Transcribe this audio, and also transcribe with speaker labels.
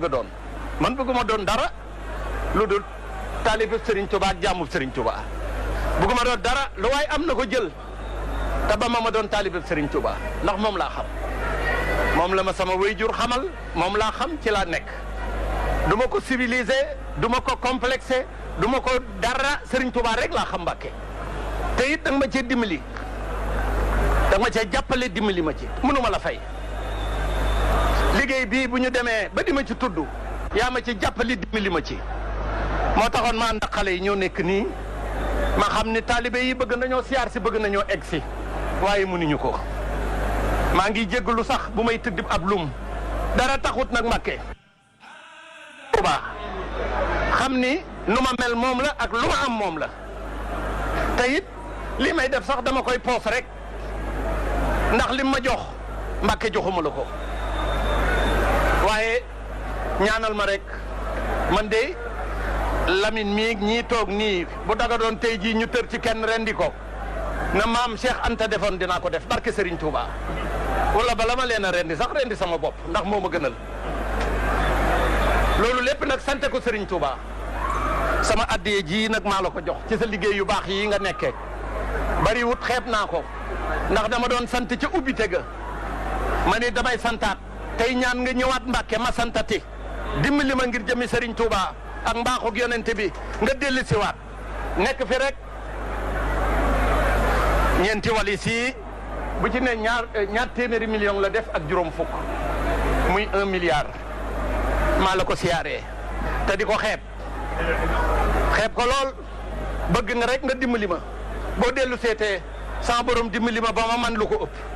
Speaker 1: bëgg a doon man bëgguma doon dara lu dul taalibe Serigne Touba ak jaamu Serigne Touba bëgguma doon dara lu waay am na ko jël te ba ma doon taalibe Serigne Touba ndax moom laa xam moom la ma sama waajur xamal moom laa xam ci laa nekk du ma ko civilisé du ma ko complexé du ma ko dara Serigne Touba rek laa xam Mbàkke te it danga ma cee dimbali danga ma cee jàppale dimbali ma ci mënuma la fay liggéey bii bu ñu demee ba di ma ci tudd yaa ma ci jàppale dimbali ma ci moo taxoon ma ànd ak xale yi ñoo nekk nii ma xam ni taalibe yi bëgg nañoo siyaar si bëgg nañoo egg si waaye mënuñu ko maa ngi jéggalu sax bu may tëdd ab lum dara taxut nag Mbàkke Touba xam ni nu ma mel moom la ak lu ma am moom la te it li may def sax dama koy poos rek ndax lim ma jox Mbàkke joxuma la ko waaye ñaanal ma rek man de Lamine mii ñii toog nii bu daga doon tey jii ñu tër ci kenn rendi ko na maam Cheikh Anta defoon dinaa ko def barke Serigne Touba wala bala ma leen a rendi sax rendi sama bopp ndax moo ma gënal loolu lépp nag sante ko Serigne Touba sama addiye ji nag maa la ko jox ci sa liggéey yu baax yi nga nekkee bari wut xeeb naa ko ndax dama doon sant ca ubbite ga ma ni damay santaat tey ñaan nga ñëwaat Mbàkke ma santati dimbali ma ngir jëmi Serigne Touba ak mbaaxug yonente bi nga dellu siwaat nekk fi rek ñeenti walis yi bu ci ne ñaar téeméeri million la def ak juróom fukk muy 1 milliard maa la ko siyaaree te di ko xeeb ko lool bëgg nga rek nga dimbali ma boo dellu seetee sama borom dimbali ma ba ma man lu ko ëpp